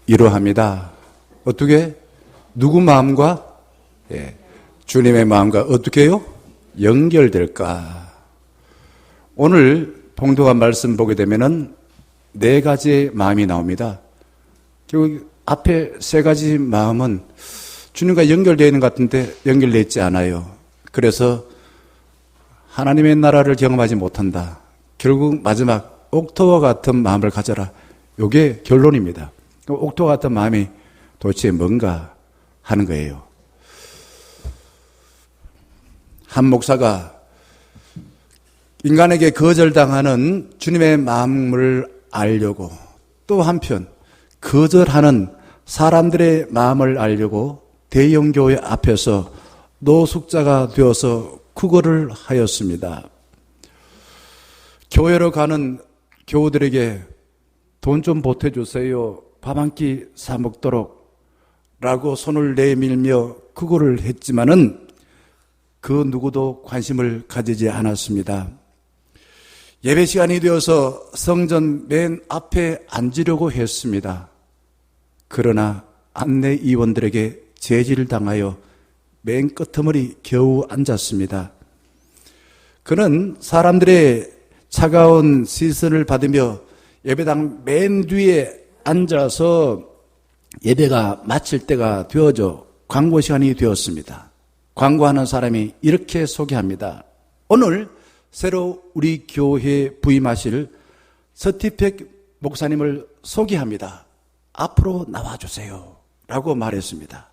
이러합니다. 어떻게? 누구 마음과? 주님의 마음과 어떻게 해요? 연결될까? 오늘 봉독한 말씀 보게 되면은 4가지의 마음이 나옵니다. 결국 앞에 3가지 마음은 주님과 연결되어 있는 것 같은데 연결되어 있지 않아요. 그래서 하나님의 나라를 경험하지 못한다. 결국 마지막 옥토와 같은 마음을 가져라. 이게 결론입니다. 옥토와 같은 마음이 도대체 뭔가 하는 거예요. 한 목사가 인간에게 거절당하는 주님의 마음을 알려고, 또 한편 거절하는 사람들의 마음을 알려고 대형교회 앞에서 노숙자가 되어서 구걸을 하였습니다. 교회로 가는 교우들에게 돈 좀 보태주세요. 밥 한 끼 사 먹도록 라고 손을 내밀며 구걸을 했지만은 그 누구도 관심을 가지지 않았습니다. 예배 시간이 되어서 성전 맨 앞에 앉으려고 했습니다. 그러나 안내위원들에게 제지를 당하여 맨 끄트머리 겨우 앉았습니다. 그는 사람들의 차가운 시선을 받으며 예배당 맨 뒤에 앉아서 예배가 마칠 때가 되어져 광고 시간이 되었습니다. 광고하는 사람이 이렇게 소개합니다. 오늘 새로 우리 교회에 부임하실 서티팩 목사님을 소개합니다. 앞으로 나와주세요 라고 말했습니다.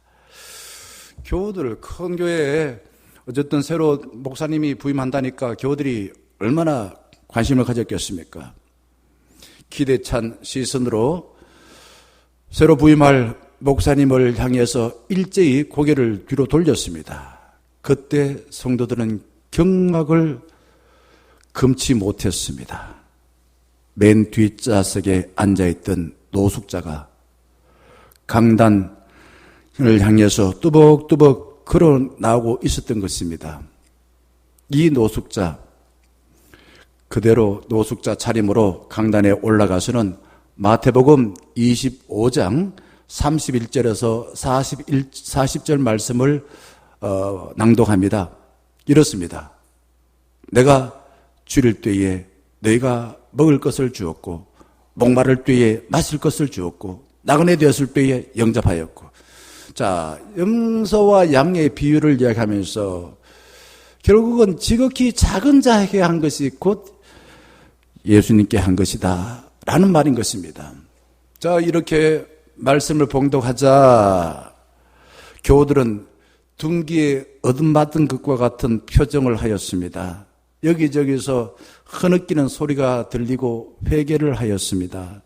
교우들, 큰 교회에 어쨌든 새로 목사님이 부임한다니까 교우들이 얼마나 관심을 가졌겠습니까? 기대찬 시선으로 새로 부임할 목사님을 향해서 일제히 고개를 뒤로 돌렸습니다. 그때 성도들은 경악을 금치 못했습니다. 맨 뒷좌석에 앉아있던 노숙자가 강단을 향해서 뚜벅뚜벅 걸어 나오고 있었던 것입니다. 이 노숙자, 그대로 노숙자 차림으로 강단에 올라가서는 마태복음 25장 31절에서 40절 말씀을 낭독합니다. 이렇습니다. 내가 줄일 때에 너희가 먹을 것을 주었고 목마를 때에 마실 것을 주었고 나그네 되었을 때에 영접하였고. 자, 염소와 양의 비유를 이야기하면서 결국은 지극히 작은 자에게 한 것이 곧 예수님께 한 것이다 라는 말인 것입니다. 자, 이렇게 말씀을 봉독하자 교우들은 둔기에 얻음맞은 것과 같은 표정을 하였습니다. 여기저기서 흐느끼는 소리가 들리고 회개를 하였습니다.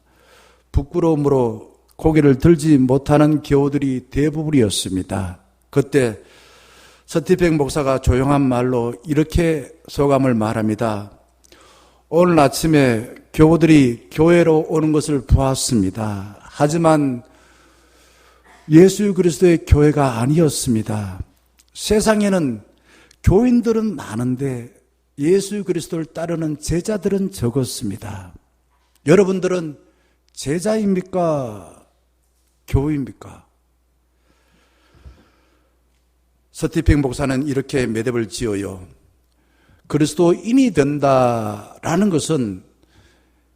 부끄러움으로 고개를 들지 못하는 교우들이 대부분이었습니다. 그때 서티팩 목사가 조용한 말로 이렇게 소감을 말합니다. 오늘 아침에 교우들이 교회로 오는 것을 보았습니다. 하지만 예수 그리스도의 교회가 아니었습니다. 세상에는 교인들은 많은데 예수 그리스도를 따르는 제자들은 적었습니다. 여러분들은 제자입니까? 교우입니까? 서티팩 목사는 이렇게 매듭을 지어요. 그리스도인이 된다라는 것은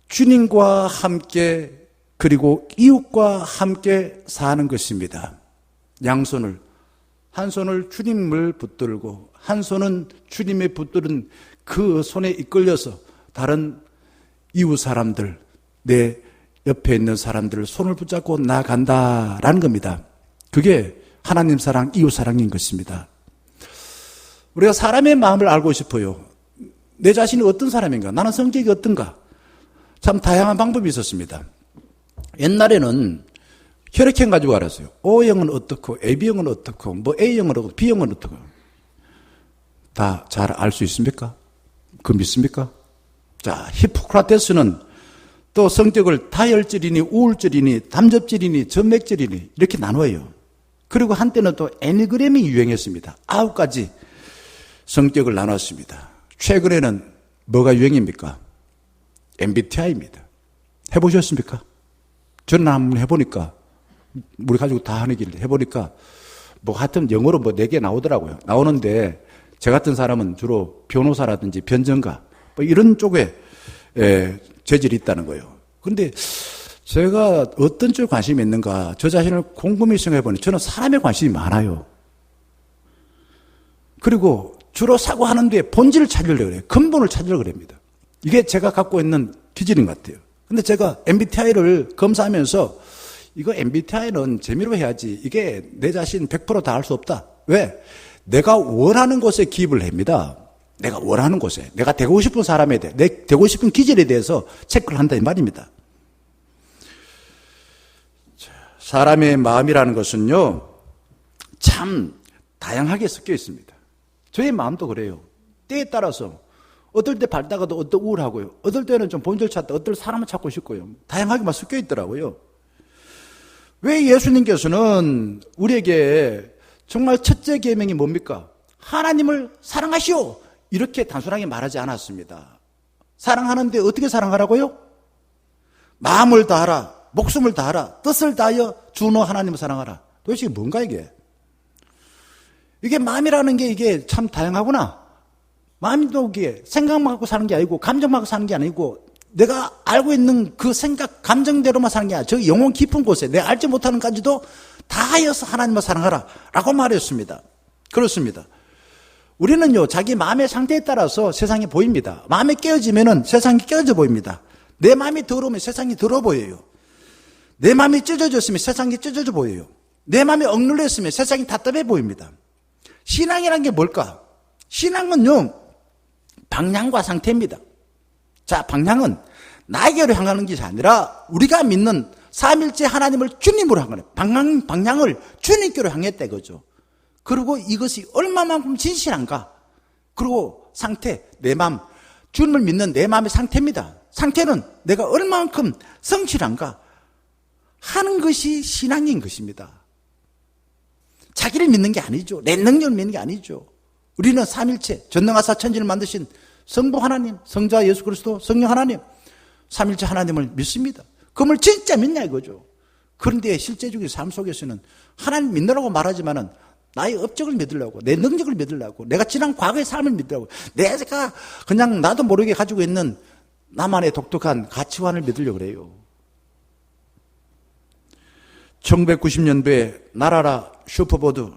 주님과 함께 그리고 이웃과 함께 사는 것입니다. 양손을, 한 손을 주님을 붙들고 한 손은 주님의 붙들은 그 손에 이끌려서 다른 이웃 사람들, 내 옆에 있는 사람들을 손을 붙잡고 나아간다라는 겁니다. 그게 하나님 사랑, 이웃 사랑인 것입니다. 우리가 사람의 마음을 알고 싶어요. 내 자신이 어떤 사람인가? 나는 성격이 어떤가? 참 다양한 방법이 있었습니다. 옛날에는 혈액형 가지고 알았어요. O형은 어떻고, AB형은 어떻고, 뭐 A형은 어떻고, B형은 어떻고. 다 잘 알 수 있습니까? 그 믿습니까? 자, 히포크라테스는 또 성격을 다혈질이니, 우울질이니, 담접질이니, 전맥질이니 이렇게 나눠요. 그리고 한때는 또 애니그램이 유행했습니다. 9가지 성격을 나눴습니다. 최근에는 뭐가 유행입니까? MBTI입니다. 해보셨습니까? 저는 한번 해보니까 우리 가지고 다 하는 길 해보니까 뭐 하여튼 영어로 뭐 4개 나오더라고요. 나오는데 저 같은 사람은 주로 변호사라든지 변정가 뭐 이런 쪽에 재질이 있다는 거예요. 그런데 제가 어떤 쪽에 관심이 있는가 저 자신을 곰곰이 생각해보니 저는 사람에 관심이 많아요. 그리고 주로 사고하는 데에 본질을 찾으려고 그래요. 근본을 찾으려고 그럽니다. 이게 제가 갖고 있는 기질인 것 같아요. 근데 제가 MBTI를 검사하면서 이거 MBTI는 재미로 해야지 이게 내 자신 100% 다 할 수 없다. 왜? 내가 원하는 곳에 기입을 합니다. 내가 원하는 곳에. 내가 되고 싶은 사람에 대해, 내 되고 싶은 기질에 대해서 체크를 한다 이 말입니다. 사람의 마음이라는 것은요, 참 다양하게 섞여 있습니다. 저의 마음도 그래요. 때에 따라서 어떨 때 밝다가도 어떨 우울하고요. 어떨 때는 좀 본질 찾다, 어떨 사람을 찾고 싶고요. 다양하게 막 섞여 있더라고요. 왜 예수님께서는 우리에게 정말 첫째 계명이 뭡니까? 하나님을 사랑하시오. 이렇게 단순하게 말하지 않았습니다. 사랑하는데 어떻게 사랑하라고요? 마음을 다하라, 목숨을 다하라, 뜻을 다하여 주 너 하나님을 사랑하라. 도대체 뭔가 이게? 이게 마음이라는 게 이게 참 다양하구나. 마음도 이게 생각만 갖고 사는 게 아니고 감정만 갖고 사는 게 아니고 내가 알고 있는 그 생각, 감정대로만 사는 게 아니라 저 영혼 깊은 곳에 내가 알지 못하는 까지도 다 하여서 하나님을 사랑하라 라고 말했습니다. 그렇습니다. 우리는요, 자기 마음의 상태에 따라서 세상이 보입니다. 마음이 깨어지면은 세상이 깨어져 보입니다. 내 마음이 더러우면 세상이 더러워 보여요. 내 마음이 찢어졌으면 세상이 찢어져 보여요. 내 마음이 억눌려 있으면 세상이 답답해 보입니다. 신앙이란 게 뭘까? 신앙은요, 방향과 상태입니다. 자, 방향은 나에게로 향하는 것이 아니라 우리가 믿는 삼일째 하나님을 주님으로 향하는 방향을 주님께로 향했다 이거죠. 그리고 이것이 얼마만큼 진실한가? 그리고 상태, 내 마음, 주님을 믿는 내 마음의 상태입니다. 상태는 내가 얼마만큼 성실한가 하는 것이 신앙인 것입니다. 자기를 믿는 게 아니죠. 내 능력을 믿는 게 아니죠. 우리는 삼일체, 전능하사 천지를 만드신 성부 하나님, 성자 예수 그리스도, 성령 하나님, 삼일체 하나님을 믿습니다. 그걸 진짜 믿냐 이거죠. 그런데 실제적인 삶 속에서는 하나님 믿느라고 말하지만은 나의 업적을 믿으려고, 내 능력을 믿으려고, 내가 지난 과거의 삶을 믿으려고, 내가 그냥 나도 모르게 가지고 있는 나만의 독특한 가치관을 믿으려고 그래요. 1990년도에 나라라 슈퍼보드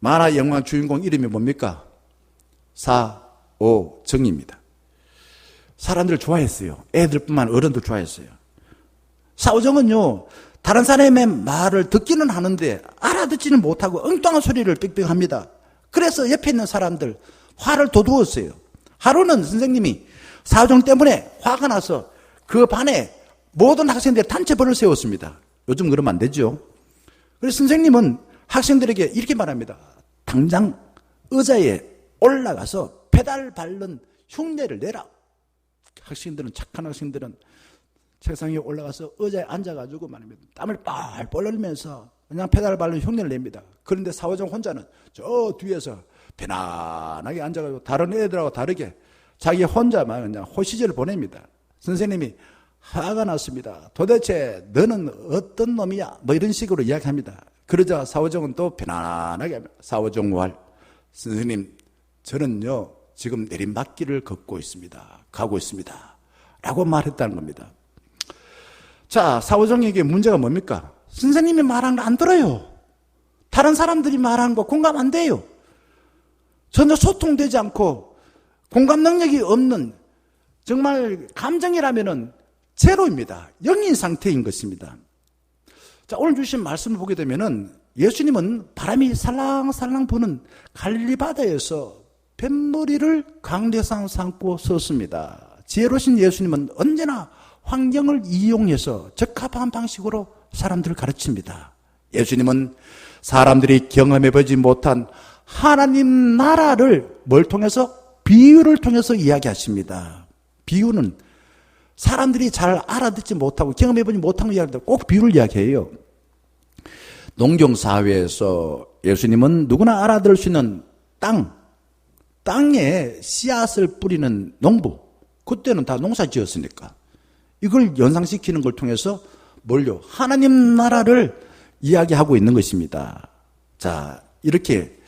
만화 영화 주인공 이름이 뭡니까? 사오정입니다. 사람들 좋아했어요. 애들뿐만 어른도 좋아했어요. 사오정은요, 다른 사람의 말을 듣기는 하는데 알아듣지는 못하고 엉뚱한 소리를 삑삑합니다. 그래서 옆에 있는 사람들 화를 돋우었어요. 하루는 선생님이 사오정 때문에 화가 나서 그 반에 모든 학생들이 단체벌을 세웠습니다. 요즘 그러면 안 되죠. 그래서 선생님은 학생들에게 이렇게 말합니다. 당장 의자에 올라가서 페달 밟는 흉내를 내라. 학생들은, 착한 학생들은 책상 위에 올라가서 의자에 앉아가지고 말입니다. 땀을 뻘뻘 흘리면서 그냥 페달 밟는 흉내를 냅니다. 그런데 사오정 혼자는 저 뒤에서 편안하게 앉아가지고 다른 애들하고 다르게 자기 혼자만 그냥 호시절을 보냅니다. 선생님이 화가 났습니다. 도대체 너는 어떤 놈이야? 뭐 이런 식으로 이야기합니다. 그러자 사오정은 또 편안하게 합니다. 사오정왈, 선생님 저는요 지금 내림막길을 걷고 있습니다. 가고 있습니다. 라고 말했다는 겁니다. 자, 사오정에게 문제가 뭡니까? 선생님이 말한 거 안 들어요. 다른 사람들이 말하는 거 공감 안 돼요. 전혀 소통되지 않고 공감 능력이 없는 정말 감정이라면은 제로입니다. 영인 상태인 것입니다. 자, 오늘 주신 말씀을 보게 되면은 예수님은 바람이 살랑살랑 부는 갈릴리 바다에서 뱃머리를 강대상 삼고 섰습니다. 지혜로우신 예수님은 언제나 환경을 이용해서 적합한 방식으로 사람들을 가르칩니다. 예수님은 사람들이 경험해보지 못한 하나님 나라를 뭘 통해서? 비유를 통해서 이야기하십니다. 비유는 사람들이 잘 알아듣지 못하고 경험해보지 못한 걸 이야기할 때 꼭 비유를 이야기해요. 농경사회에서 예수님은 누구나 알아들을 수 있는 땅에 씨앗을 뿌리는 농부, 그때는 다 농사 지었으니까 이걸 연상시키는 걸 통해서 뭘요? 하나님 나라를 이야기하고 있는 것입니다. 자, 이렇게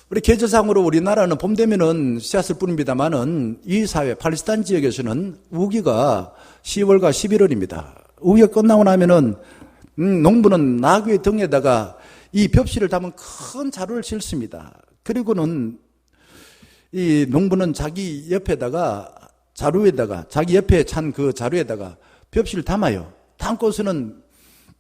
우리 계절상으로 우리나라는 봄 되면은 씨앗을 뿌립니다만은 이 사회 팔레스타인 지역에서는 우기가 10월과 11월입니다. 우기가 끝나고 나면은 농부는 나귀의 등에다가 이 벽실을 담은 큰 자루를 싣습니다. 그리고는 이 농부는 자기 옆에다가 자루에다가 자기 옆에 찬 그 자루에다가 벽실을 담아요. 담고서는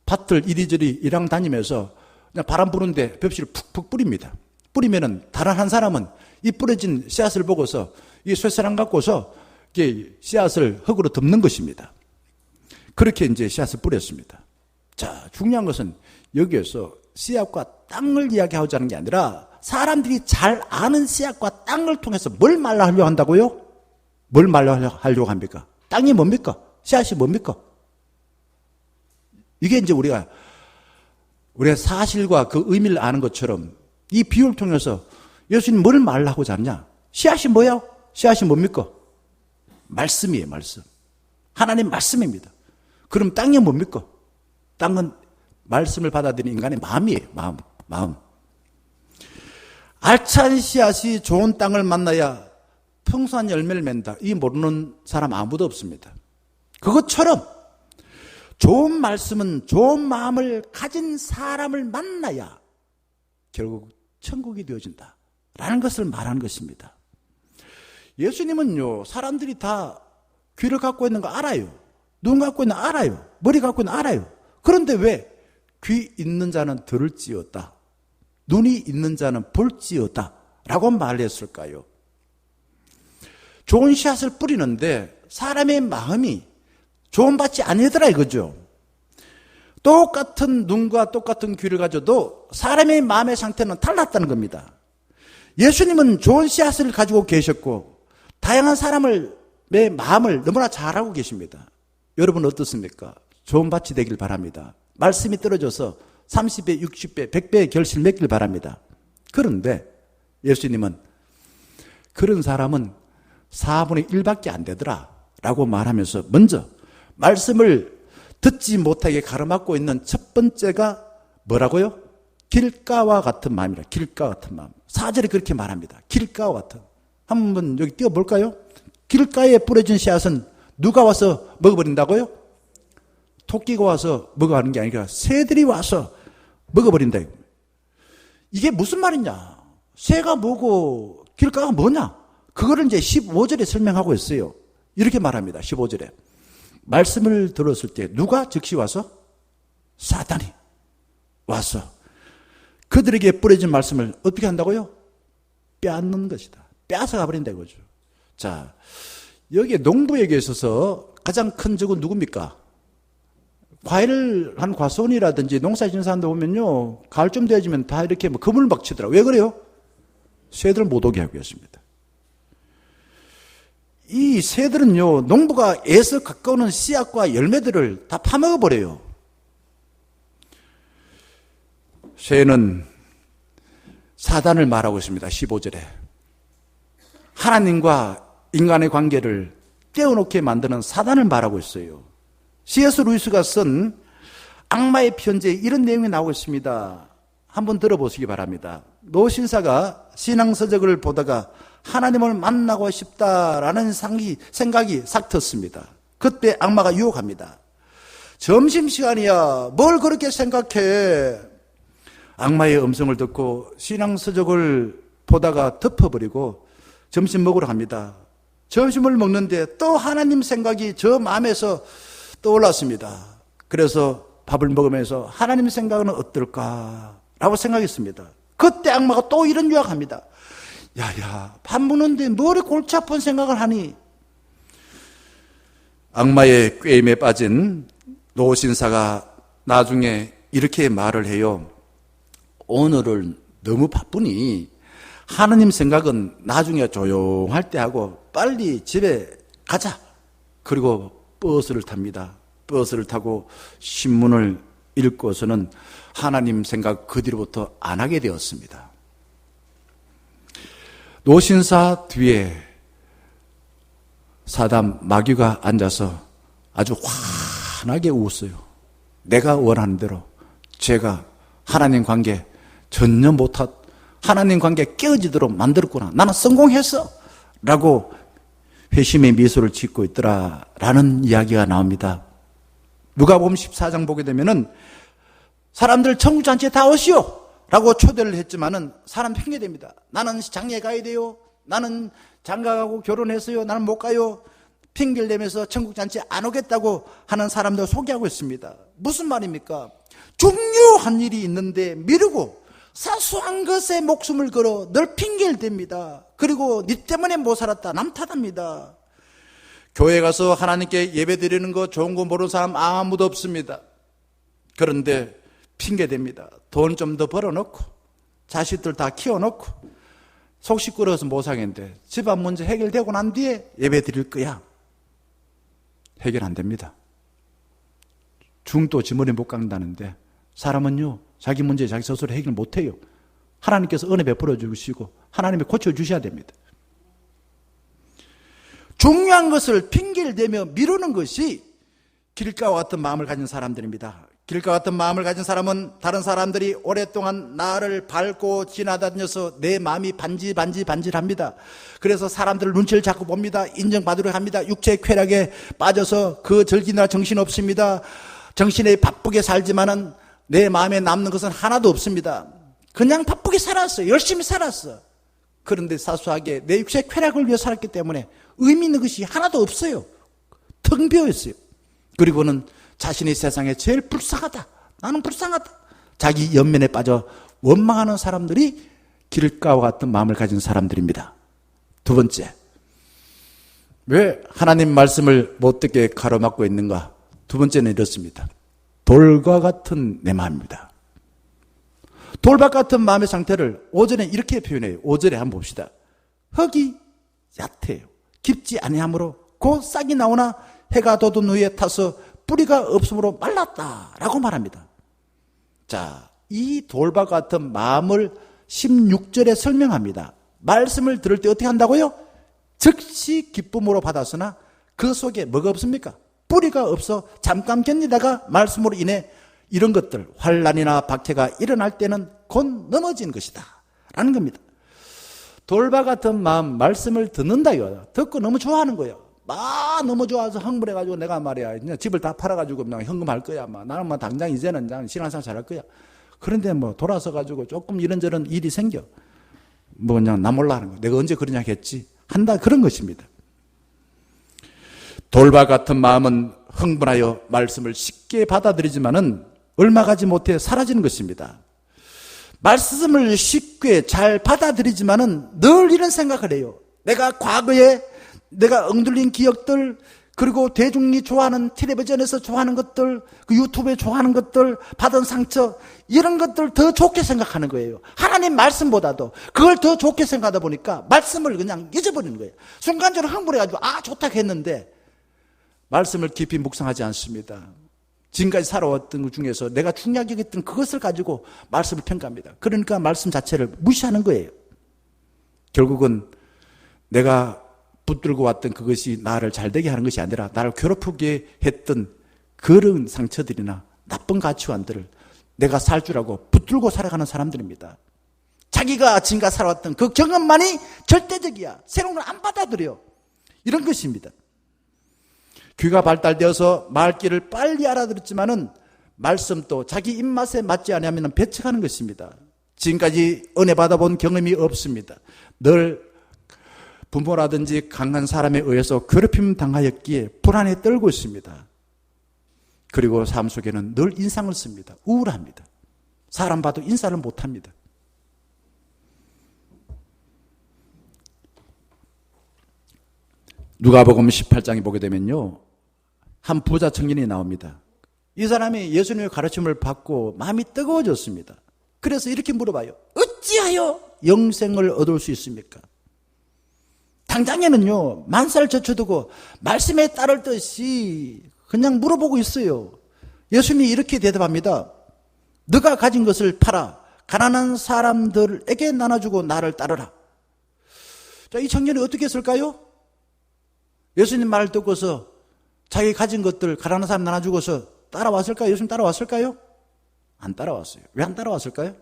밭을 이리저리 일랑 다니면서 그냥 바람 부는데 벽실을 푹푹 뿌립니다. 뿌리면은 다른 한 사람은 이 뿌려진 씨앗을 보고서 이 쇠사랑 갖고서 이게 씨앗을 흙으로 덮는 것입니다. 그렇게 이제 씨앗을 뿌렸습니다. 자, 중요한 것은 여기에서 씨앗과 땅을 이야기하자는 게 아니라 사람들이 잘 아는 씨앗과 땅을 통해서 뭘 말하려고 한다고요? 뭘 말하려고 합니까? 땅이 뭡니까? 씨앗이 뭡니까? 이게 이제 우리가 사실과 그 의미를 아는 것처럼 이 비유를 통해서 예수님 뭘 말하고자 하느냐? 씨앗이 뭐야? 씨앗이 뭡니까? 말씀이에요, 말씀. 하나님 말씀입니다. 그럼 땅이 뭡니까? 땅은 말씀을 받아들이는 인간의 마음이에요, 마음. 알찬 씨앗이 좋은 땅을 만나야 풍성한 열매를 맺는다. 이 모르는 사람 아무도 없습니다. 그것처럼 좋은 말씀은 좋은 마음을 가진 사람을 만나야 결국 천국이 되어진다 라는 것을 말하는 것입니다. 예수님은요, 사람들이 다 귀를 갖고 있는 거 알아요. 눈 갖고 있는 거 알아요. 머리 갖고 있는 거 알아요. 그런데 왜 귀 있는 자는 들을지어다, 눈이 있는 자는 볼지어다 라고 말했을까요? 좋은 씨앗을 뿌리는데 사람의 마음이 좋은 밭이 아니더라 이거죠. 똑같은 눈과 똑같은 귀를 가져도 사람의 마음의 상태는 달랐다는 겁니다. 예수님은 좋은 씨앗을 가지고 계셨고 다양한 사람의 마음을 너무나 잘 알고 계십니다. 여러분 어떻습니까? 좋은 밭이 되길 바랍니다. 말씀이 떨어져서 30배, 60배, 100배의 결실을 맺길 바랍니다. 그런데 예수님은 그런 사람은 4분의 1밖에 안 되더라 라고 말하면서 먼저 말씀을 듣지 못하게 가로막고 있는 첫 번째가 뭐라고요? 길가와 같은 마음이라. 길가와 같은 마음. 4절에 그렇게 말합니다. 길가와 같은. 한번 여기 띄워볼까요? 길가에 뿌려진 씨앗은 누가 와서 먹어버린다고요? 토끼가 와서 먹어가는 게 아니라 새들이 와서 먹어버린다. 이게 무슨 말이냐? 새가 뭐고 길가가 뭐냐? 그거를 이제 15절에 설명하고 있어요. 이렇게 말합니다. 15절에. 말씀을 들었을 때 누가 즉시 와서? 사단이 와서 그들에게 뿌려진 말씀을 어떻게 한다고요? 빼앗는 것이다. 빼앗아 가버린다 이거죠. 자, 여기에 농부에게 있어서 가장 큰 적은 누굽니까? 과일을 한 과수원이라든지 농사 짓는 사람들 보면요, 가을쯤 되어지면 다 이렇게 그물을 막 치더라고요. 왜 그래요? 새들을 못 오게 하고 있습니다. 이 새들은요, 농부가 애써 가까우는 씨앗과 열매들을 다 파먹어버려요. 새는 사단을 말하고 있습니다. 15절에. 하나님과 인간의 관계를 떼어놓게 만드는 사단을 말하고 있어요. C.S. 루이스가 쓴 악마의 편지에 이런 내용이 나오고 있습니다. 한번 들어보시기 바랍니다. 노 신사가 신앙서적을 보다가 하나님을 만나고 싶다라는 생각이 싹 텄습니다. 그때 악마가 유혹합니다. 점심시간이야. 뭘 그렇게 생각해? 악마의 음성을 듣고 신앙서적을 보다가 덮어버리고 점심 먹으러 갑니다. 점심을 먹는데 또 하나님 생각이 저 마음에서 떠올랐습니다. 그래서 밥을 먹으면서 하나님 생각은 어떨까라고 생각했습니다. 그때 악마가 또 이런 유혹합니다. 야야, 밥 먹는데 뭘 골치 아픈 생각을 하니? 악마의 꾀임에 빠진 노 신사가 나중에 이렇게 말을 해요. 오늘은 너무 바쁘니 하나님 생각은 나중에 조용할 때 하고 빨리 집에 가자. 그리고 버스를 탑니다. 버스를 타고 신문을 읽고서는 하나님 생각 그 뒤로부터 안 하게 되었습니다. 노신사 뒤에 사단 마귀가 앉아서 아주 환하게 웃어요. 내가 원하는 대로 제가 하나님 관계 전혀 하나님 관계 깨어지도록 만들었구나. 나는 성공했어. 라고 회심의 미소를 짓고 있더라. 라는 이야기가 나옵니다. 누가복음 14장 보게 되면은 사람들 천국잔치에 다 오시오. 라고 초대를 했지만은 사람 핑계댑니다. 나는 장례 가야 돼요. 나는 장가가고 결혼했어요. 나는 못 가요. 핑계를 대면서 천국잔치에 안 오겠다고 하는 사람들 소개하고 있습니다. 무슨 말입니까? 중요한 일이 있는데 미루고 사소한 것에 목숨을 걸어 늘 핑계를 댑니다. 그리고 니 때문에 못 살았다. 남 탓합니다. 교회 가서 하나님께 예배 드리는 거 좋은 거 모르는 사람 아무도 없습니다. 그런데 핑계 댑니다. 돈 좀 더 벌어놓고 자식들 다 키워놓고 속 시끄러워서 못 사겠는데 집안 문제 해결되고 난 뒤에 예배 드릴 거야. 해결 안 됩니다. 중도 지머리 못 깎는다는데 사람은요 자기 문제 자기 스스로 해결 못해요. 하나님께서 은혜 베풀어 주시고 하나님이 고쳐주셔야 됩니다. 중요한 것을 핑계를 대며 미루는 것이 길가와 같은 마음을 가진 사람들입니다. 길과 같은 마음을 가진 사람은 다른 사람들이 오랫동안 나를 밟고 지나다녀서 내 마음이 반질반질합니다. 그래서 사람들 눈치를 자꾸 봅니다. 인정받으려 합니다. 육체의 쾌락에 빠져서 그 즐기느라 정신없습니다. 정신에 바쁘게 살지만은 내 마음에 남는 것은 하나도 없습니다. 그냥 바쁘게 살았어요. 열심히 살았어. 그런데 사소하게 내 육체의 쾌락을 위해 살았기 때문에 의미 있는 것이 하나도 없어요. 텅 비어있어요. 그리고는 자신이 세상에 제일 불쌍하다. 나는 불쌍하다. 자기 연면에 빠져 원망하는 사람들이 길가와 같은 마음을 가진 사람들입니다. 두 번째, 왜 하나님 말씀을 못 듣게 가로막고 있는가? 두 번째는 이렇습니다. 돌과 같은 내 마음입니다. 돌밭 같은 마음의 상태를 5절에 이렇게 표현해요. 5절에 한번 봅시다. 흙이 얕아요. 깊지 아니하므로 곧 싹이 나오나 해가 돋은 후에 타서 뿌리가 없으므로 말랐다라고 말합니다. 자, 이 돌밭 같은 마음을 16절에 설명합니다. 말씀을 들을 때 어떻게 한다고요? 즉시 기쁨으로 받았으나 그 속에 뭐가 없습니까? 뿌리가 없어 잠깐 견디다가 말씀으로 인해 이런 것들, 환난이나 박해가 일어날 때는 곧 넘어진 것이다 라는 겁니다. 돌밭 같은 마음, 말씀을 듣는다 이거야. 듣고 너무 좋아하는 거예요. 너무 좋아서 흥분해가지고 내가 말이야 그냥 집을 다 팔아가지고 그냥 현금할 거야. 나는 당장 이제는 신앙생활 잘할 거야. 그런데 돌아서가지고 조금 이런저런 일이 생겨. 그냥 나 몰라 하는 거. 내가 언제 그러냐 했지. 한다 그런 것입니다. 돌밭 같은 마음은 흥분하여 말씀을 쉽게 받아들이지만은 얼마 가지 못해 사라지는 것입니다. 말씀을 쉽게 잘 받아들이지만은 늘 이런 생각을 해요. 내가 과거에 내가 엉들린 기억들, 그리고 대중이 좋아하는 텔레비전에서 좋아하는 것들, 그 유튜브에 좋아하는 것들, 받은 상처, 이런 것들 더 좋게 생각하는 거예요. 하나님 말씀보다도 그걸 더 좋게 생각하다 보니까 말씀을 그냥 잊어버리는 거예요. 순간적으로 흥분해가지고 좋다고 했는데 말씀을 깊이 묵상하지 않습니다. 지금까지 살아왔던 것 중에서 내가 중요하게 여겼던 그것을 가지고 말씀을 평가합니다. 그러니까 말씀 자체를 무시하는 거예요. 결국은 내가 붙들고 왔던 그것이 나를 잘되게 하는 것이 아니라 나를 괴롭히게 했던 그런 상처들이나 나쁜 가치관들을 내가 살 줄 알고 붙들고 살아가는 사람들입니다. 자기가 지금까지 살아왔던 그 경험만이 절대적이야. 새로운 걸 안 받아들여. 이런 것입니다. 귀가 발달되어서 말귀를 빨리 알아들었지만은 말씀도 자기 입맛에 맞지 않으면 배척하는 것입니다. 지금까지 은혜 받아본 경험이 없습니다. 늘 부모라든지 강한 사람에 의해서 괴롭힘 당하였기에 불안에 떨고 있습니다. 그리고 삶 속에는 늘 인상을 씁니다. 우울합니다. 사람 봐도 인사를 못합니다. 누가복음 18장에 보게 되면요, 한 부자 청년이 나옵니다. 이 사람이 예수님의 가르침을 받고 마음이 뜨거워졌습니다. 그래서 이렇게 물어봐요. 어찌하여 영생을 얻을 수 있습니까? 당장에는요, 만살 젖혀두고 말씀에 따를 듯이 그냥 물어보고 있어요. 예수님이 이렇게 대답합니다. 너가 가진 것을 팔아 가난한 사람들에게 나눠주고 나를 따르라. 자, 이 청년이 어떻게 했을까요? 예수님 말을 듣고서 자기 가진 것들 가난한 사람 나눠주고서 따라왔을까요? 예수님 따라왔을까요? 안 따라왔어요. 왜 안 따라왔을까요?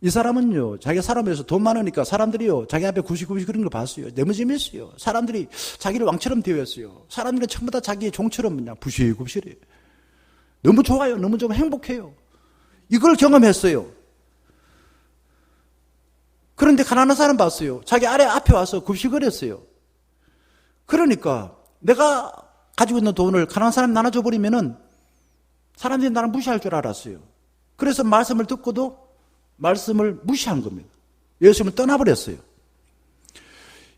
이 사람은요, 자기가 사람에서 돈 많으니까 사람들이요, 자기 앞에 구시구시 그런 걸 봤어요. 너무 재밌어요. 사람들이 자기를 왕처럼 대했어요. 사람들은 전부 다 자기의 종처럼 그냥 부시구시래요. 너무 좋아요. 너무 좀 행복해요. 이걸 경험했어요. 그런데 가난한 사람 봤어요. 자기 앞에 와서 굽시거렸어요. 그러니까 내가 가지고 있는 돈을 가난한 사람 나눠줘 버리면은 사람들이 나를 무시할 줄 알았어요. 그래서 말씀을 듣고도 말씀을 무시한 겁니다. 예수님을 떠나버렸어요.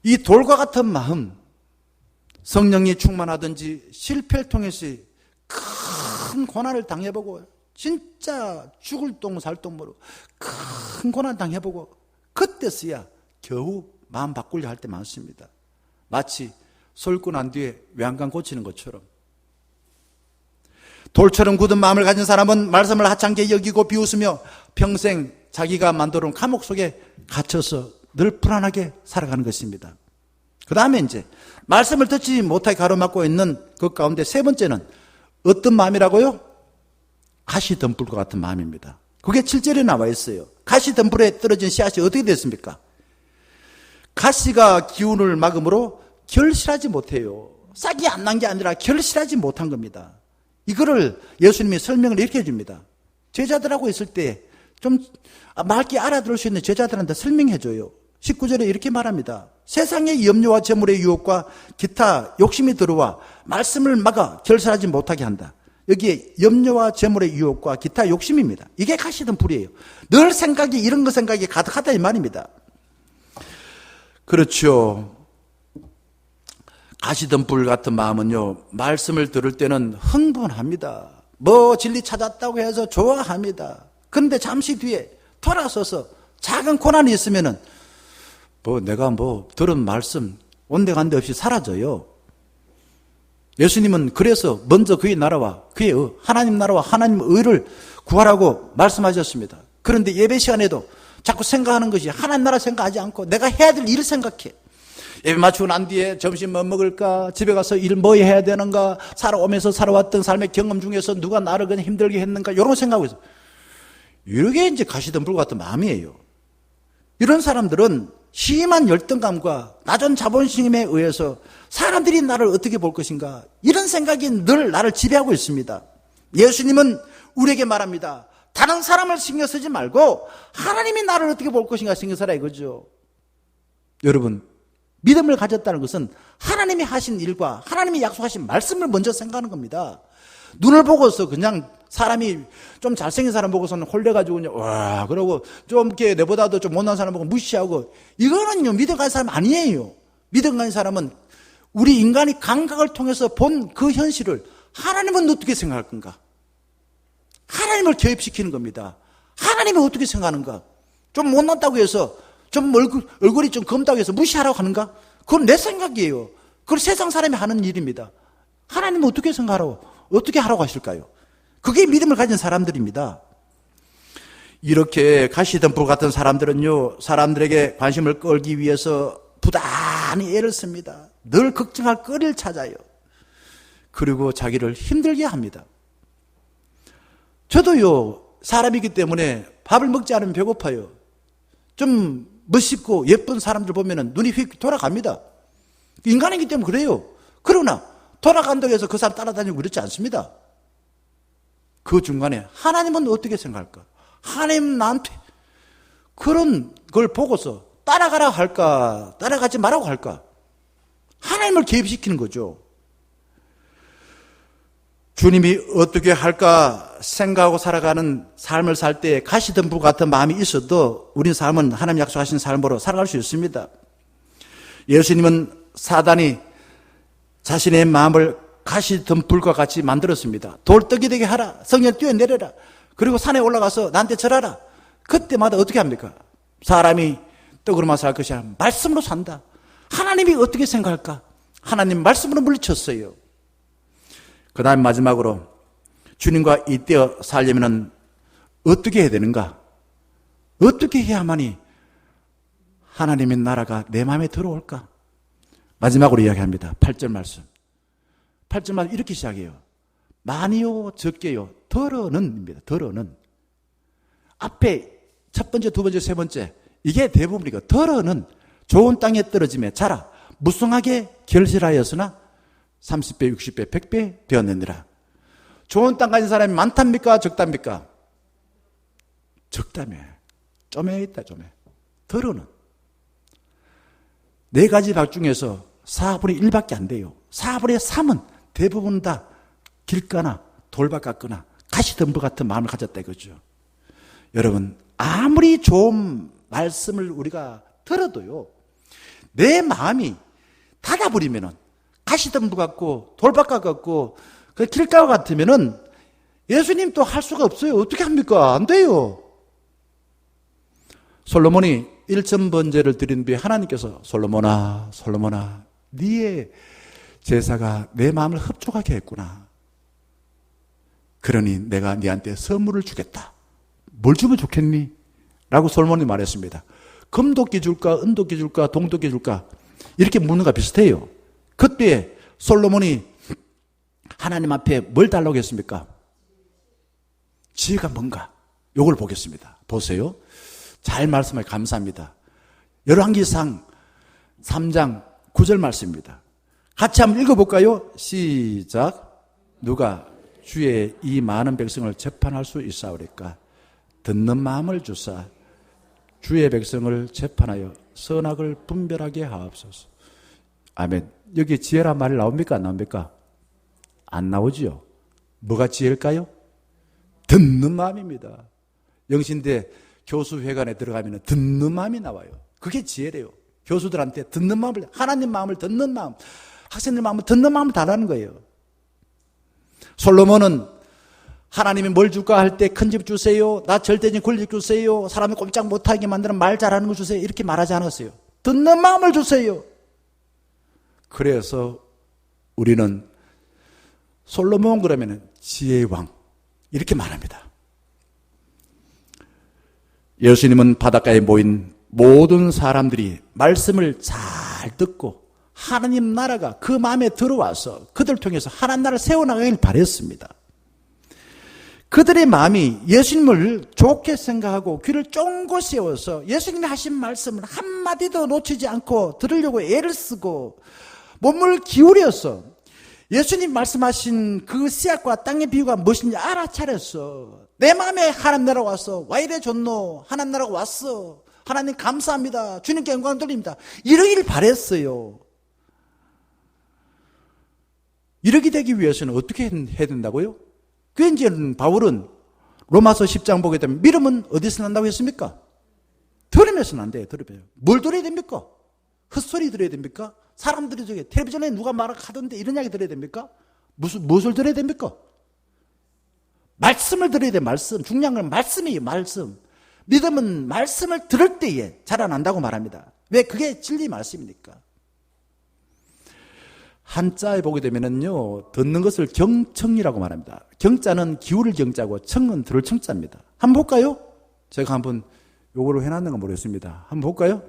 이 돌과 같은 마음, 성령이 충만하든지 실패를 통해서 큰 고난을 당해보고 진짜 죽을 똥 살 똥 모르고 큰 고난 당해보고 그때서야 겨우 마음 바꾸려 할 때 많습니다. 마치 솔고 난 뒤에 외양간 고치는 것처럼. 돌처럼 굳은 마음을 가진 사람은 말씀을 하찮게 여기고 비웃으며 평생 자기가 만들어 놓은 감옥 속에 갇혀서 늘 불안하게 살아가는 것입니다. 그 다음에 이제 말씀을 듣지 못하게 가로막고 있는 그 가운데 세 번째는 어떤 마음이라고요? 가시덤불과 같은 마음입니다. 그게 7절에 나와 있어요. 가시덤불에 떨어진 씨앗이 어떻게 됐습니까? 가시가 기운을 막음으로 결실하지 못해요. 싹이 안 난 게 아니라 결실하지 못한 겁니다. 이거를 예수님이 설명을 이렇게 해줍니다. 제자들하고 있을 때 좀 맑게 알아들을 수 있는 제자들한테 설명해줘요. 19절에 이렇게 말합니다. 세상의 염려와 재물의 유혹과 기타 욕심이 들어와 말씀을 막아 결실하지 못하게 한다. 여기에 염려와 재물의 유혹과 기타 욕심입니다. 이게 가시던 불이에요. 늘 생각이 이런 거 생각이 가득하다 이 말입니다. 그렇죠. 가시던 불 같은 마음은요, 말씀을 들을 때는 흥분합니다. 뭐 진리 찾았다고 해서 좋아합니다. 그런데 잠시 뒤에 돌아서서 작은 고난이 있으면은 내가 들은 말씀 온데간데 없이 사라져요. 예수님은 그래서 먼저 그의 나라와 그의 하나님 나라와 하나님 의를 구하라고 말씀하셨습니다. 그런데 예배 시간에도 자꾸 생각하는 것이 하나님 나라 생각하지 않고 내가 해야 될 일을 생각해. 예배 마치고 난 뒤에 점심 뭐 먹을까? 집에 가서 일 뭐 해야 되는가? 살아오면서 살아왔던 삶의 경험 중에서 누가 나를 그냥 힘들게 했는가? 이런 생각하고 있어요. 이게 이제 가시덤불 같은 마음이에요. 이런 사람들은 심한 열등감과 낮은 자본심에 의해서 사람들이 나를 어떻게 볼 것인가? 이런 생각이 늘 나를 지배하고 있습니다. 예수님은 우리에게 말합니다. 다른 사람을 신경 쓰지 말고 하나님이 나를 어떻게 볼 것인가 신경 써라 이거죠. 여러분, 믿음을 가졌다는 것은 하나님이 하신 일과 하나님이 약속하신 말씀을 먼저 생각하는 겁니다. 눈을 보고서 그냥 사람이 좀 잘생긴 사람 보고서는 홀려가지고 그냥 와 그러고 좀 이렇게 내보다도 좀 못난 사람 보고 무시하고 이거는요 믿음 가진 사람 아니에요. 믿음 가진 사람은 우리 인간이 감각을 통해서 본 그 현실을 하나님은 어떻게 생각할 건가? 하나님을 개입시키는 겁니다. 하나님이 어떻게 생각하는가? 좀 못났다고 해서 좀 얼굴이 좀 검다고 해서 무시하라고 하는가? 그건 내 생각이에요. 그건 세상 사람이 하는 일입니다. 하나님은 어떻게 어떻게 하라고 하실까요? 그게 믿음을 가진 사람들입니다. 이렇게 가시덤불 같은 사람들은요, 사람들에게 관심을 끌기 위해서 부단히 애를 씁니다. 늘 걱정할 거리를 찾아요. 그리고 자기를 힘들게 합니다. 저도요, 사람이기 때문에 밥을 먹지 않으면 배고파요. 좀 멋있고 예쁜 사람들 보면 눈이 휙 돌아갑니다. 인간이기 때문에 그래요. 그러나 돌아간다고 해서 그 사람 따라다니고 그렇지 않습니다. 그 중간에 하나님은 어떻게 생각할까? 하나님 나한테 그런 걸 보고서 따라가라고 할까? 따라가지 말라고 할까? 하나님을 개입시키는 거죠. 주님이 어떻게 할까 생각하고 살아가는 삶을 살 때 가시덤불 같은 마음이 있어도 우리 삶은 하나님 약속하신 삶으로 살아갈 수 있습니다. 예수님은 사단이 자신의 마음을 가시덤불과 같이 만들었습니다. 돌떡이 되게 하라. 성령을 뛰어내려라. 그리고 산에 올라가서 나한테 절하라. 그때마다 어떻게 합니까? 사람이 떡으로만 살 것이 아니라 말씀으로 산다. 하나님이 어떻게 생각할까? 하나님 말씀으로 물리쳤어요. 그 다음 마지막으로 주님과 잇대어 살려면 어떻게 해야 되는가? 어떻게 해야만이 하나님의 나라가 내 마음에 들어올까? 마지막으로 이야기합니다. 8절 말씀. 8절 말씀 이렇게 시작해요. 많이요, 적게요? 덜어는입니다. 덜어는. 앞에 첫 번째, 두 번째, 세 번째 이게 대부분이고, 덜어는 좋은 땅에 떨어지며 자라 무성하게 결실하였으나 30배, 60배, 100배 되었느니라. 좋은 땅 가진 사람이 많답니까? 적답니까? 적다며. 좀에 있다, 좀에. 덜어는. 네 가지 박 중에서 4분의 1밖에 안 돼요. 4분의 3은 대부분 다 길가나 돌밭 같거나 가시덤불 같은 마음을 가졌다 이거죠. 여러분, 아무리 좋은 말씀을 우리가 들어도요, 내 마음이 닫아버리면은 가시덤불 같고 돌밭 같고 그 길가 같으면은 예수님 또 할 수가 없어요. 어떻게 합니까? 안 돼요. 솔로몬이 1천 번제를 드린 뒤에 하나님께서 솔로몬아, 솔로몬아, 네의 제사가 내 마음을 흡족하게 했구나. 그러니 내가 네한테 선물을 주겠다. 뭘 주면 좋겠니? 라고 솔로몬이 말했습니다. 금도끼 줄까? 은도끼 줄까? 동도끼 줄까? 이렇게 묻는 거 비슷해요. 그때 솔로몬이 하나님 앞에 뭘 달라고 했습니까? 지혜가 뭔가? 요걸 보겠습니다. 보세요. 잘 말씀해 감사합니다. 열왕기상 3장 9절 말씀입니다. 같이 한번 읽어볼까요? 시작. 누가 주의 이 많은 백성을 재판할 수 있사오리까? 듣는 마음을 주사 주의 백성을 재판하여 선악을 분별하게 하옵소서. 아멘. 여기 지혜란 말이 나옵니까? 안 나옵니까? 안 나오지요. 뭐가 지혜일까요? 듣는 마음입니다. 영신대 교수회관에 들어가면 듣는 마음이 나와요. 그게 지혜래요. 교수들한테 듣는 마음을, 하나님 마음을 듣는 마음, 학생들 마음을 듣는 마음을 달라는 거예요. 솔로몬은 하나님이 뭘 줄까 할 때 큰 집 주세요, 나 절대적인 권력 주세요, 사람이 꼼짝 못하게 만드는 말 잘하는 거 주세요, 이렇게 말하지 않았어요. 듣는 마음을 주세요. 그래서 우리는 솔로몬 그러면 지혜의 왕 이렇게 말합니다. 예수님은 바닷가에 모인 모든 사람들이 말씀을 잘 듣고 하나님 나라가 그 마음에 들어와서 그들을 통해서 하나님 나라를 세워나가길 바랬습니다. 그들의 마음이 예수님을 좋게 생각하고 귀를 쫑긋 세워서 예수님이 하신 말씀을 한마디도 놓치지 않고 들으려고 애를 쓰고 몸을 기울여서 예수님 말씀하신 그 씨앗과 땅의 비유가 무엇인지 알아차렸어. 내 마음에 하나님 나라가 왔어. 와 이래 좋노. 하나님 나라가 왔어. 하나님 감사합니다. 주님께 영광 돌립니다. 이러길 바랬어요. 이렇게 되기 위해서는 어떻게 해야 된다고요? 그 이제 바울은 로마서 10장 보게 되면 믿음은 어디서 난다고 했습니까? 들으면서 난대요. 들으면. 뭘 들어야 됩니까? 헛소리 들어야 됩니까? 사람들이 저기 텔레비전에 누가 말하던데 이런 이야기 들어야 됩니까? 무엇을 들어야 됩니까? 말씀을 들어야 돼. 말씀. 중요한 건 말씀이에요. 말씀. 믿음은 말씀을 들을 때에 자라난다고 말합니다. 왜? 그게 진리 말씀이니까. 한자에 보게 되면은요, 듣는 것을 경청이라고 말합니다. 경자는 기울을 경자고 청은 들을 청자입니다. 한번 볼까요? 제가 한번 요거로 해놨는가 모르겠습니다. 한번 볼까요?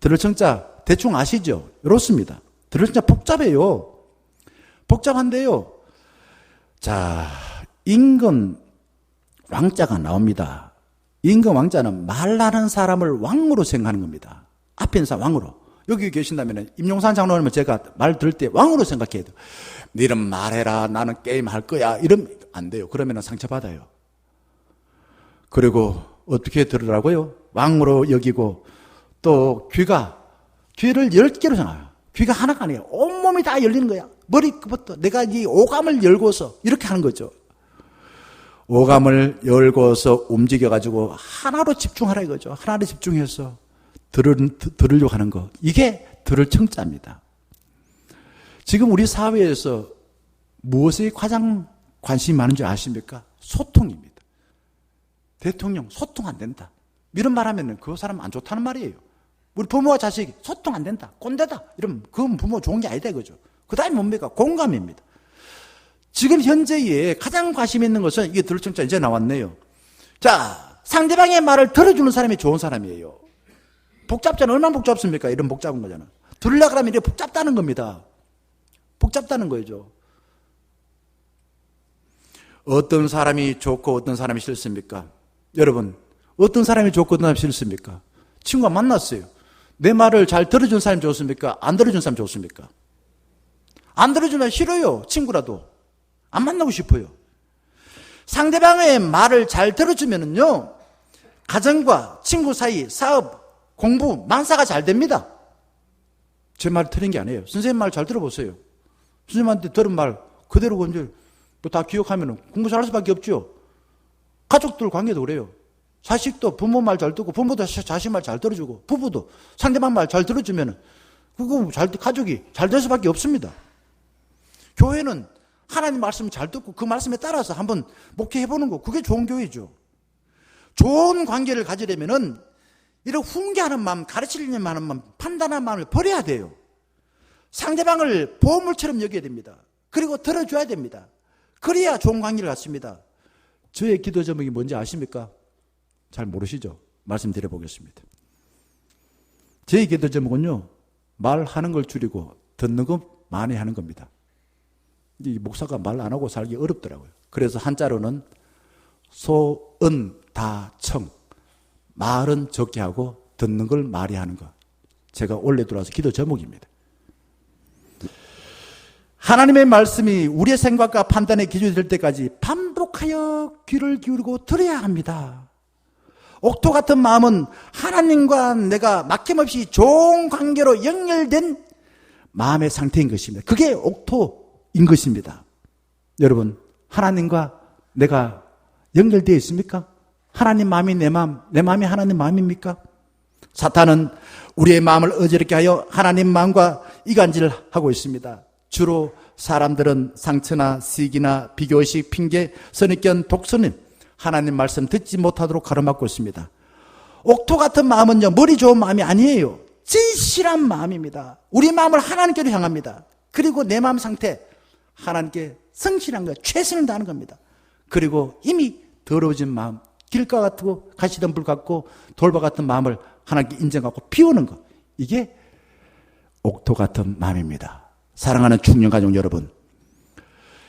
들을 청자 대충 아시죠? 이렇습니다. 들을 청자 복잡해요. 복잡한데요. 자, 임금 왕자가 나옵니다. 임금 왕자는 말하는 사람을 왕으로 생각하는 겁니다. 앞에 있는 사람 왕으로. 여기 계신다면 임용산 장로님은 제가 말 들을 때 왕으로 생각해야 돼요. 너는 말해라. 나는 게임할 거야. 이러면 안 돼요. 그러면 상처받아요. 그리고 어떻게 들으라고요? 왕으로 여기고 또 귀를 10개로 생각해요. 귀가 하나가 아니에요. 온몸이 다 열리는 거야. 머리부터 내가 이 오감을 열고서 이렇게 하는 거죠. 오감을 열고서 움직여가지고 하나로 집중하라 이거죠. 하나로 집중해서 들으려고 하는 거. 이게 들을 청자입니다. 지금 우리 사회에서 무엇에 가장 관심이 많은 줄 아십니까? 소통입니다. 대통령 소통 안 된다. 이런 말 하면 그 사람 안 좋다는 말이에요. 우리 부모와 자식이 소통 안 된다. 꼰대다. 이러면 그건 부모 좋은 게 아니다 이거죠. 그 다음에 뭡니까? 공감입니다. 지금 현재에 가장 관심 있는 것은 이게 들을 청자 이제 나왔네요. 자, 상대방의 말을 들어주는 사람이 좋은 사람이에요. 복잡잖아요. 얼마나 복잡습니까? 이런 복잡한 거잖아. 들으려고 하면 이게 복잡다는 겁니다. 복잡다는 거죠. 어떤 사람이 좋고 어떤 사람이 싫습니까? 여러분, 어떤 사람이 좋고 어떤 사람이 싫습니까? 친구가 만났어요. 내 말을 잘 들어준 사람이 좋습니까? 안 들어준 사람이 좋습니까? 안 들어주면 싫어요. 친구라도. 안 만나고 싶어요. 상대방의 말을 잘 들어주면은요, 가정과 친구 사이, 사업, 공부, 만사가 잘 됩니다. 제 말 틀린 게 아니에요. 선생님 말 잘 들어보세요. 선생님한테 들은 말 그대로 이제 다 기억하면 공부 잘할 수밖에 없죠. 가족들 관계도 그래요. 자식도 부모 말 잘 듣고, 부모도 자식 말 잘 들어주고, 부부도 상대방 말 잘 들어주면 그거 가족이 잘 될 수밖에 없습니다. 교회는 하나님 말씀 잘 듣고 그 말씀에 따라서 한번 목회해보는 거, 그게 좋은 교회죠. 좋은 관계를 가지려면은 이런 훈계하는 마음, 가르치려는 마음, 판단하는 마음을 버려야 돼요. 상대방을 보물처럼 여겨야 됩니다. 그리고 들어줘야 됩니다. 그래야 좋은 관계를 갖습니다. 저의 기도 제목이 뭔지 아십니까? 잘 모르시죠? 말씀드려보겠습니다. 제 기도 제목은요, 말하는 걸 줄이고 듣는 거 많이 하는 겁니다. 이 목사가 말 안 하고 살기 어렵더라고요. 그래서 한자로는 소은다청, 말은 적게 하고 듣는 걸 많이 하는 것. 제가 원래 들어와서 기도 제목입니다. 하나님의 말씀이 우리의 생각과 판단의 기준이 될 때까지 반복하여 귀를 기울이고 들어야 합니다. 옥토 같은 마음은 하나님과 내가 막힘없이 좋은 관계로 연결된 마음의 상태인 것입니다. 그게 옥토인 것입니다. 여러분, 하나님과 내가 연결되어 있습니까? 하나님 마음이 내 마음, 내 마음이 하나님 마음입니까? 사탄은 우리의 마음을 어지럽게 하여 하나님 마음과 이간질을 하고 있습니다. 주로 사람들은 상처나 시기나 비교의식, 핑계, 선입견, 독선은 하나님 말씀 듣지 못하도록 가로막고 있습니다. 옥토 같은 마음은요, 머리 좋은 마음이 아니에요. 진실한 마음입니다. 우리 마음을 하나님께로 향합니다. 그리고 내 마음 상태, 하나님께 성실한 것, 최선을 다하는 겁니다. 그리고 이미 더러워진 마음, 길가 같고 가시덤불 같고 돌바 같은 마음을 하나님께 인정하고 비우는 것, 이게 옥토 같은 마음입니다. 사랑하는 충년가족 여러분,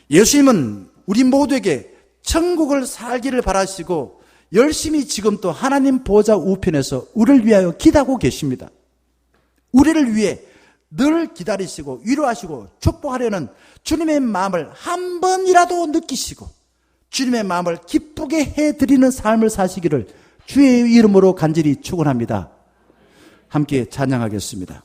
예수님은 우리 모두에게 천국을 살기를 바라시고 열심히 지금 또 하나님 보좌 우편에서 우리를 위하여 기도하고 계십니다. 우리를 위해 늘 기다리시고 위로하시고 축복하려는 주님의 마음을 한 번이라도 느끼시고 주님의 마음을 기쁘게 해드리는 삶을 사시기를 주의 이름으로 간절히 축원합니다. 함께 찬양하겠습니다.